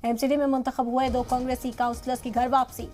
MCD में मुंतखब हुए 2 कांग्रेसी काउंसलर्स की घर वापसी।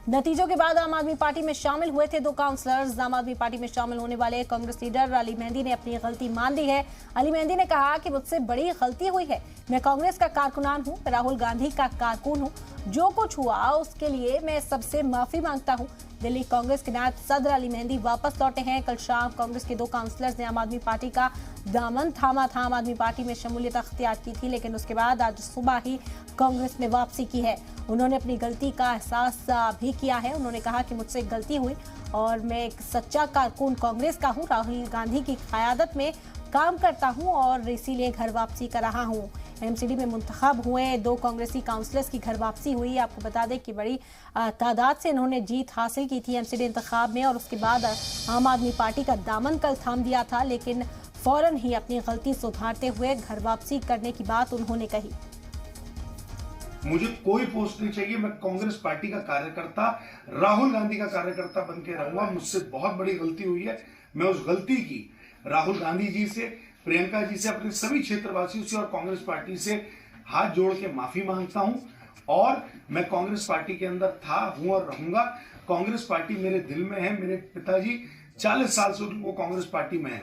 नतीजों के बाद आम आदमी पार्टी में शामिल हुए थे 2 काउंसलर्स। आम आदमी पार्टी में शामिल होने वाले कांग्रेस लीडर अली मेहंदी ने अपनी गलती मान ली है। अली मेहंदी ने कहा कि मुझसे बड़ी गलती हुई है, मैं कांग्रेस का कारकुनान हूं, राहुल गांधी का कारकुन हूं, जो कुछ हुआ उसके लिए मैं सबसे माफी मांगता हूं। दिल्ली कांग्रेस के नायब सदर अली मेहंदी वापस लौटे हैं। कल शाम कांग्रेस के 2 काउंसलर्स ने आम आदमी पार्टी का दामन थामा था। आम आदमी पार्टी में शमूलियत अख्तियार की थी, लेकिन उसके बाद आज सुबह ही कांग्रेस में वापसी की है। उन्होंने अपनी गलती का एहसास भी किया है। उन्होंने कहा कि मुझसे गलती हुई और मैं एक सच्चा कारकुन कांग्रेस का हूं, राहुल गांधी की क़यादत में काम करता हूं और इसीलिए घर वापसी कर रहा हूं। एमसीडी में मुंतखब हुए 2 कांग्रेसी काउंसलर्स की घर वापसी हुई। आपको बता दें कि बड़ी तादाद से इन्होंने जीत हासिल की थी एमसीडी इंतखाब में और उसके बाद आम आदमी पार्टी का दामन कल थाम दिया था, लेकिन फौरन ही अपनी गलती सुधारते हुए घर वापसी करने की बात उन्होंने कही। मुझे कोई पोस्ट नहीं चाहिए, मैं कांग्रेस पार्टी का कार्यकर्ता, राहुल गांधी का कार्यकर्ता बन के रहूंगा। मुझसे बहुत बड़ी गलती हुई है, मैं उस गलती की राहुल गांधी जी से, प्रियंका जी से, अपने सभी क्षेत्रवासियों से और कांग्रेस पार्टी से हाथ जोड़ के माफी मांगता हूं। और मैं कांग्रेस पार्टी के अंदर था, हूं और रहूंगा। कांग्रेस पार्टी मेरे दिल में है। मेरे पिताजी 40 साल से वो कांग्रेस पार्टी में है।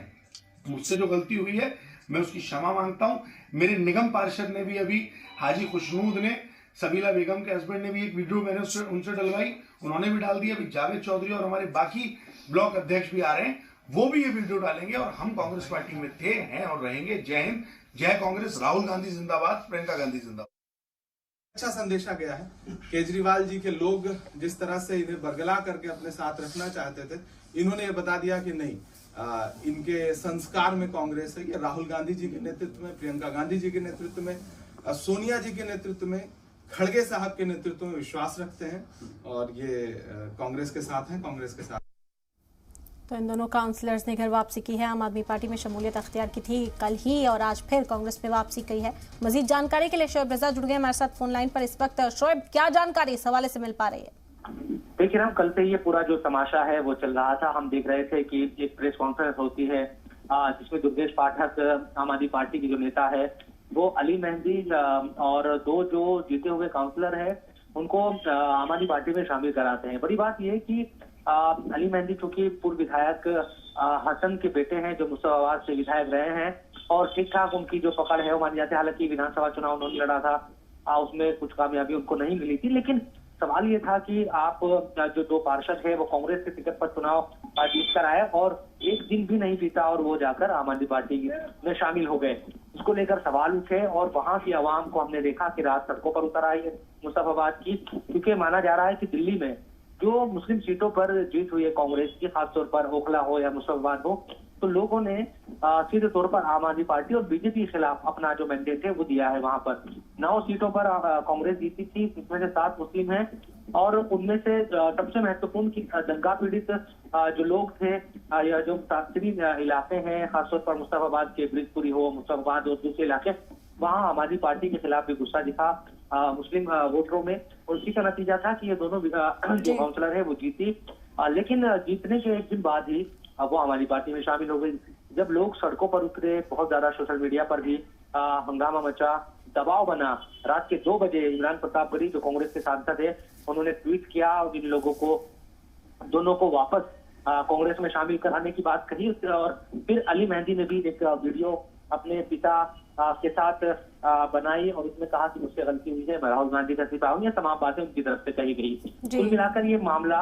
मुझसे जो गलती हुई है मैं उसकी क्षमा मांगता हूं। मेरे निगम पार्षद ने भी अभी, हाजी खुशनूद ने, सबीला बेगम के हस्बैंड ने भी एक वीडियो मैंने उनसे डलवाई, उन्होंने भी डाल दिया। अभी जावेद चौधरी और हमारे बाकी ब्लॉक अध्यक्ष भी आ रहे हैं, वो भी ये वीडियो डालेंगे। और हम कांग्रेस पार्टी में थे, हैं और रहेंगे। जय हिंद, जय कांग्रेस, राहुल गांधी जिंदाबाद, प्रियंका गांधी जिंदाबाद। अच्छा संदेशा गया है। केजरीवाल जी के लोग जिस तरह से इन्हें बरगला करके अपने साथ रखना चाहते थे, इन्होंने ये बता दिया कि नहीं, इनके संस्कार में कांग्रेस है। ये राहुल गांधी जी के नेतृत्व में, प्रियंका गांधी जी के नेतृत्व में, सोनिया जी के नेतृत्व में, खड़गे साहब के नेतृत्व में विश्वास रखते हैं और ये कांग्रेस के साथ हैं, कांग्रेस के साथ। तो इन दोनों काउंसलर्स ने घर वापसी की है। आम आदमी पार्टी में शमूलियत अख्तियार की थी कल ही और आज फिर कांग्रेस में वापसी की है। मजीद जानकारी के लिए शोएब रजा जुड़ गए हमारे साथ फोन लाइन पर इस वक्त। शोएब, क्या जानकारी इस हवाले से मिल पा रही है? देखिए राम, कल से ये पूरा जो तमाशा है वो चल रहा था। हम देख रहे थे कि एक प्रेस कॉन्फ्रेंस होती है जिसमें दुर्गेश पाठक, आम आदमी पार्टी की जो नेता है, वो अली मेहंदी और 2 जो जीते हुए काउंसलर है उनको आम आदमी पार्टी में शामिल कराते हैं। बड़ी बात यह है कि अली मेहंदी चूंकि पूर्व विधायक हसन के बेटे हैं, जो मुस्तफाबाद से विधायक रहे हैं और ठीक ठाक उनकी जो पकड़ है वो मानी जाती है। हालांकि विधानसभा चुनाव उन्होंने लड़ा था, उसमें कुछ कामयाबी उनको नहीं मिली थी, लेकिन सवाल ये था कि आप जो 2 पार्षद है वो कांग्रेस के टिकट पर चुनाव जीत कर आए और एक दिन भी नहीं बीता और वो जाकर आम आदमी पार्टी में शामिल हो गए। इसको लेकर सवाल उठे और वहां की आवाम को हमने देखा कि रात सड़कों पर उतर आई है मुस्तफाबाद की, क्योंकि माना जा रहा है कि दिल्ली में जो मुस्लिम सीटों पर जीत हुई है कांग्रेस की, खासतौर पर ओखला हो या मुस्तफाबाद हो, तो लोगों ने सीधे तौर पर आम आदमी पार्टी और बीजेपी के खिलाफ अपना जो मैंडेट है वो दिया है। वहां पर 9 सीटों पर कांग्रेस जीती थी, इसमें से 7 मुस्लिम हैं और उनमें से सबसे महत्वपूर्ण की दंगा पीड़ित जो लोग थे या जो मुतासरीन इलाके हैं, खासतौर पर मुस्तफाबाद के ब्रिजपुरी हो, मुस्तफाबाद और दूसरे इलाके, वहाँ आम आदमी पार्टी के खिलाफ भी गुस्सा दिखा मुस्लिम वोटरों में। और इसी का नतीजा था कि ये दोनों जो काउंसलर है वो जीती, लेकिन जीतने के एक दिन बाद ही वो आम आदमी पार्टी में शामिल हो गई। जब लोग सड़कों पर उतरे, बहुत ज्यादा सोशल मीडिया पर भी हंगामा मचा, दबाव बना। रात के 2 बजे इमरान प्रतापगढ़ी जो कांग्रेस के सांसद है, उन्होंने ट्वीट किया और इन लोगों को, दोनों को वापस कांग्रेस में शामिल कराने की बात कही। और फिर अली मेहंदी ने भी एक वीडियो अपने पिता के साथ बनाई और उसमें कहा कि मुझसे गलती हुई है, मैं राहुल गांधी का सिपा हूं। ये तमाम बातें उनकी तरफ से कही गई। कुल मिलाकर ये मामला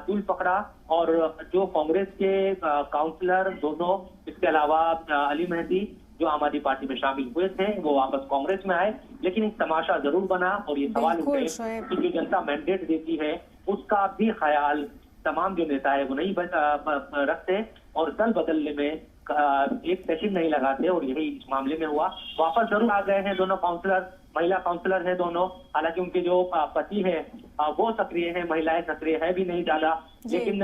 तूल पकड़ा और जो कांग्रेस के काउंसलर दोनों, इसके अलावा अली मेहंदी जो आम आदमी पार्टी में शामिल हुए थे, वो वापस कांग्रेस में आए। लेकिन एक तमाशा जरूर बना और ये सवाल उठे कि जो जनता मैंडेट देती है उसका भी ख्याल तमाम जो नेता है वो नहीं रखते और दल बदलने में एक सेकंड नहीं लगाते। और यही इस मामले में हुआ। वापस जरूर आ गए हैं दोनों काउंसलर, महिला काउंसलर है दोनों। हालांकि उनके जो पति है वो सक्रिय है, महिलाएं सक्रिय है भी नहीं ज्यादा, लेकिन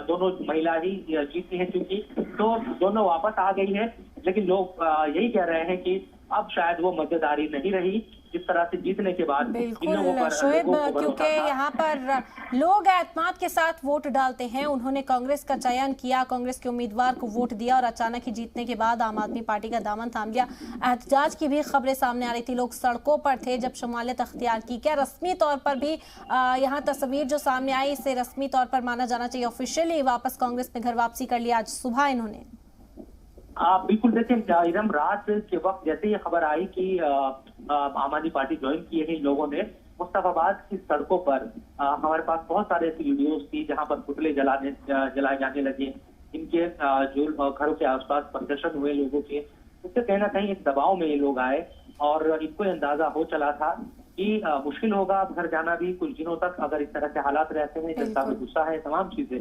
दोनों महिला ही जीती है क्योंकि, तो दोनों वापस आ गई है। लेकिन लोग यही कह रहे हैं कि अब शायद वो मजेदारी नहीं रही, जिस तरह से जीतने के बाद बिल्कुल शोएब, क्योंकि यहाँ पर लोग एतमाद के साथ वोट डालते हैं। उन्होंने कांग्रेस का चयन किया, कांग्रेस के उम्मीदवार को वोट दिया और अचानक ही जीतने के बाद आम आदमी पार्टी का दामन थाम लिया। एहतजाज की भी खबरें सामने आ रही थी, लोग सड़कों पर थे जब शमूलियत अख्तियार की। क्या रस्मी तौर पर भी यहाँ तस्वीर जो सामने आई, इसे रस्मी तौर पर माना जाना चाहिए, ऑफिशियली वापस कांग्रेस में घर वापसी कर लिया आज सुबह इन्होंने? बिल्कुल, देखिए इरम, रात के वक्त जैसे ये खबर आई कि आम आदमी पार्टी ज्वाइन किए हैं लोगों ने, मुस्तफाबाद की सड़कों पर हमारे पास बहुत सारे ऐसी वीडियोस थी जहां पर पुतले जलाए जाने लगे। इनके जो घरों के आसपास प्रदर्शन हुए लोगों के, उससे कहीं ना कहीं एक दबाव में ये लोग आए और इनको अंदाजा हो चला था कि मुश्किल होगा अब घर जाना भी कुछ दिनों तक, अगर इस तरह के हालात रहते हैं, जनता में गुस्सा है, तमाम चीजें।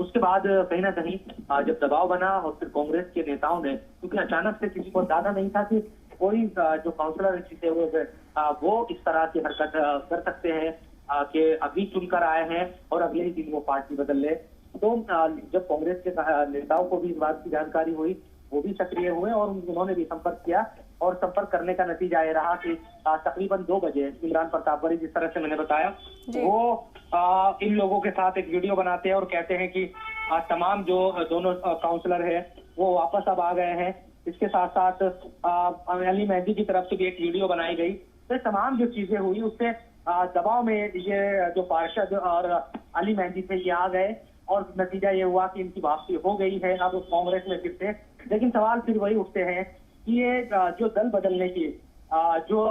उसके बाद कहीं ना कहीं जब दबाव बना और फिर कांग्रेस के नेताओं ने, क्योंकि अचानक से किसी को अंदाजा नहीं था कि कोई जो काउंसलर थे वो इस तरह की हरकत कर सकते हैं कि अभी चुनकर आए हैं और अगले ही दिन वो पार्टी बदल ले। तो जब कांग्रेस के नेताओं को भी इस बात की जानकारी हुई, वो भी सक्रिय हुए और उन्होंने भी संपर्क किया और संपर्क करने का नतीजा ये रहा कि तकरीबन 2 बजे इमरान प्रतापगढ़ी, जिस तरह से मैंने बताया, वो इन लोगों के साथ एक वीडियो बनाते हैं और कहते हैं कि तमाम जो दोनों काउंसलर है वो वापस अब आ गए हैं। इसके साथ साथ अली मेहंदी की तरफ से भी एक वीडियो बनाई गई। तो तमाम जो चीजें हुई उससे दबाव में ये जो पार्षद और अली मेहंदी थे ये आ गए और नतीजा ये हुआ कि इनकी वापसी हो गई है अब कांग्रेस में फिर से। लेकिन सवाल फिर वही उठते हैं कि ये जो दल बदलने की जो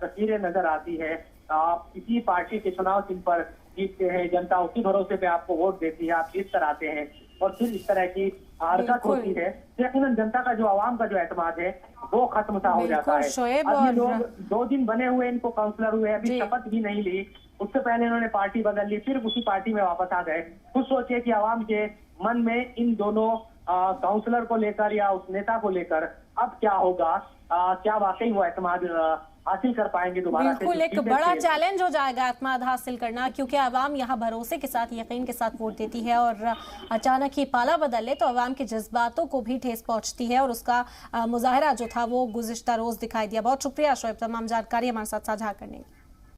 तस्वीरें नजर आती है, किसी पार्टी के चुनाव चिन्ह पर जीतते हैं, जनता उसी भरोसे पे आपको वोट देती है, आप जीत कर आते हैं और फिर इस तरह की हरकत होती है, यकीनन जनता का जो आवाम का जो एतमाद है वो खत्म सा हो जाता है। अब ये लोग 2 दिन बने हुए, इनको काउंसलर हुए, अभी शपथ भी नहीं ली, उससे पहले इन्होंने पार्टी बदल ली, फिर उसी पार्टी में वापस आ गए। खुद सोचिए कि आवाम के मन में इन दोनों काउंसलर को लेकर या उस नेता को लेकर अब क्या होगा, क्या वाकई वो एतमाद हासिल कर पाएंगे दोबारा? बिल्कुल, एक बड़ा चैलेंज हो जाएगा एतमाद हासिल करना, क्योंकि आवाम यहाँ भरोसे के साथ, यकीन के साथ वोट देती है और अचानक ही पाला बदले तो आवाम के जज्बातों को भी ठेस पहुंचती है और उसका मुजाहरा जो था वो गुज़िश्ता रोज दिखाई दिया। बहुत शुक्रिया शोएब, तमाम जानकारी हमारे साथ साझा करने की।